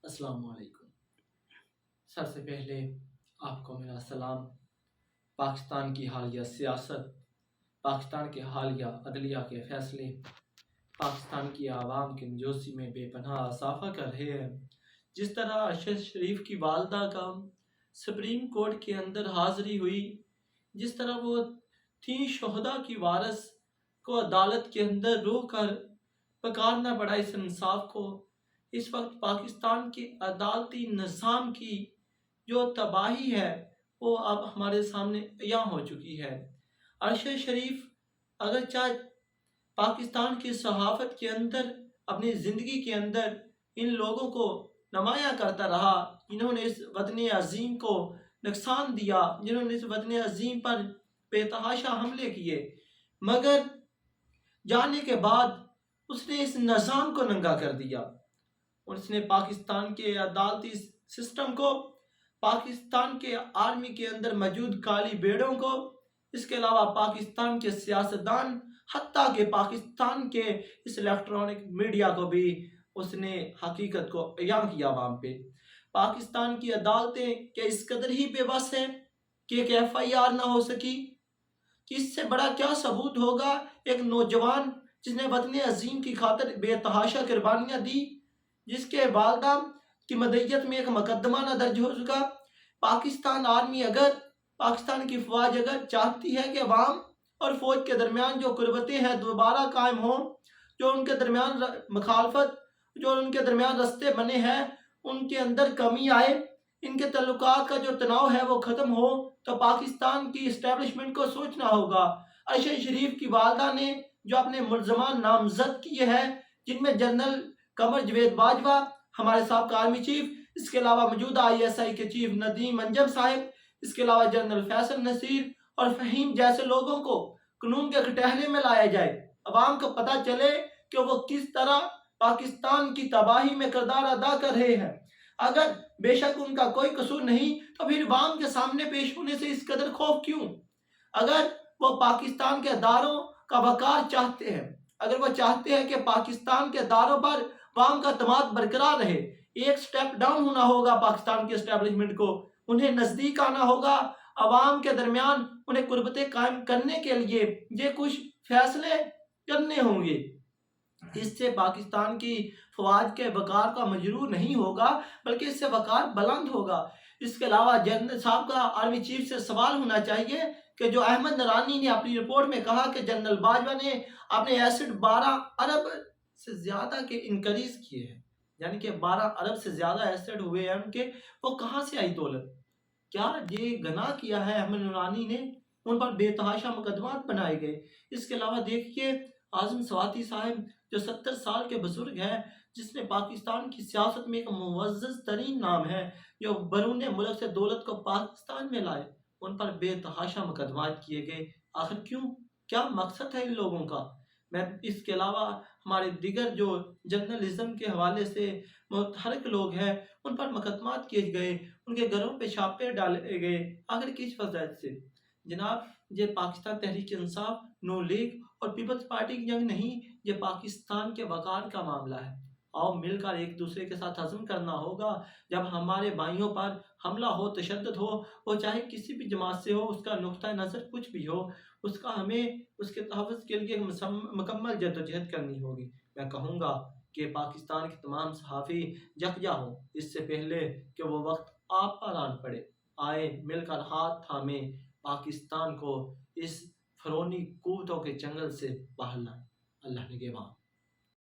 السلام علیکم۔ سب سے پہلے آپ کو میرا سلام۔ پاکستان کی حالیہ سیاست، پاکستان کے حالیہ عدلیہ کے فیصلے پاکستان کی عوام کی نجوسی میں بے پناہ اضافہ کر رہے ہیں۔ جس طرح ارشد شریف کی والدہ کا سپریم کورٹ کے اندر حاضری ہوئی، جس طرح وہ تھیں شہداء کی وارث کو عدالت کے اندر رو کر پکارنا پڑا اس انصاف کو، اس وقت پاکستان کے عدالتی نظام کی جو تباہی ہے وہ اب ہمارے سامنے عیاں ہو چکی ہے۔ ارشد شریف اگرچہ پاکستان کی صحافت کے اندر اپنی زندگی کے اندر ان لوگوں کو نمایاں کرتا رہا جنہوں نے اس وطن عظیم کو نقصان دیا، جنہوں نے اس وطن عظیم پر بے تحاشا حملے کیے، مگر جانے کے بعد اس نے اس نظام کو ننگا کر دیا۔ اس نے پاکستان کے عدالتی سسٹم کو، پاکستان کے آرمی کے اندر موجود کالی بیڑوں کو، اس کے علاوہ پاکستان کے سیاستدان، حتیٰ کہ پاکستان کے اس الیکٹرانک میڈیا کو بھی اس نے حقیقت کو عیاں کیا عوام پہ۔ پاکستان کی عدالتیں کہ اس قدر ہی بے بس ہیں کہ ایک FIR نہ ہو سکی، کہ اس سے بڑا کیا ثبوت ہوگا ایک نوجوان جس نے وطن عظیم کی خاطر بے تحاشا قربانیاں دی، جس کے والدہ کی مدیت میں ایک مقدمہ نہ درج ہو سکا۔ پاکستان آرمی اگر، پاکستان کی فوج اگر چاہتی ہے کہ عوام اور فوج کے درمیان جو قربتیں ہیں دوبارہ قائم ہوں، جو ان کے درمیان مخالفت، جو ان کے درمیان رستے بنے ہیں ان کے اندر کمی آئے، ان کے تعلقات کا جو تناؤ ہے وہ ختم ہو، تو پاکستان کی اسٹیبلشمنٹ کو سوچنا ہوگا۔ ارشد شریف کی والدہ نے جو اپنے ملزمان نامزد کیے ہیں، جن میں جنرل قمر جاوید باجوہ ہمارے سابقہ آرمی چیف، اس کے علاوہ موجودہ ISI کے چیف ندیم انجم صاحب، اس کے علاوہ جنرل فیصل نصیر اور فہیم جیسے لوگوں کو قانون کے کٹہرے میں لایا جائے، عوام کو پتہ چلے کہ وہ کس طرح پاکستان کی تباہی میں کردار ادا کر رہے ہیں۔ اگر بے شک ان کا کوئی قصور نہیں تو پھر عوام کے سامنے پیش ہونے سے اس قدر خوف کیوں؟ اگر وہ پاکستان کے اداروں کا وقار چاہتے ہیں، اگر وہ چاہتے ہیں کہ پاکستان کے اداروں پر عوام کا اعتماد برقرار رہے، ایک سٹیپ ڈاؤن ہونا ہوگا پاکستان کی اسٹیبلشمنٹ کو، انہیں نزدیک آنا ہوگا، عوام کے درمیان انہیں قربتیں قائم کرنے کے لیے یہ کچھ فیصلے کرنے ہوں گے۔ اس سے پاکستان کی فوج کے وقار کا مجروح نہیں ہوگا بلکہ اس سے وقار بلند ہوگا۔ اس کے علاوہ جنرل صاحب کا آرمی چیف سے سوال ہونا چاہیے کہ جو احمد نرانی نے اپنی رپورٹ میں کہا کہ جنرل باجوہ نے اپنے ایسٹ 12 ارب سے زیادہ کے انکریز کیے ہیں، یعنی کہ 12 ارب سے زیادہ ایسٹ ہوئے ہیں ان کے، وہ کہاں سے آئی دولت؟ کیا یہ گناہ کیا ہے احمد نورانی نے؟ ان پر بے تحاشا مقدمات بنائے گئے۔ اس کے علاوہ دیکھیے اعظم سواتی صاحب جو 70 سال کے بزرگ ہیں، جس نے پاکستان کی سیاست میں ایک معزز ترین نام ہے، جو بیرون ملک سے دولت کو پاکستان میں لائے، ان پر بے تحاشا مقدمات کیے گئے۔ آخر کیوں؟ کیا مقصد ہے ان لوگوں کا؟ میں اس کے علاوہ ہمارے دیگر جو جرنلزم کے حوالے سے متحرک لوگ ہیں ان پر مقدمات کیے گئے، ان کے گھروں پہ چھاپے ڈالے گئے، آخر کس وجہ سے؟ جناب یہ پاکستان تحریک انصاف، نو لیگ اور پیپلز پارٹی کی جنگ نہیں، یہ پاکستان کے وقار کا معاملہ ہے۔ آؤ مل کر ایک دوسرے کے ساتھ عزم کرنا ہوگا۔ جب ہمارے بھائیوں پر حملہ ہو، تشدد ہو، وہ چاہے کسی بھی جماعت سے ہو، اس کا نقطہ نظر کچھ بھی ہو، اس کا ہمیں اس کے تحفظ کے لیے مکمل جدوجہد کرنی ہوگی۔ میں کہوں گا کہ پاکستان کے تمام صحافی یکجا ہوں اس سے پہلے کہ وہ وقت آپ پر آن پڑے۔ آئے مل کر ہاتھ تھامیں پاکستان کو اس فرعونی قوتوں کے چنگل سے باہر لائیں۔ اللہ نگہبان۔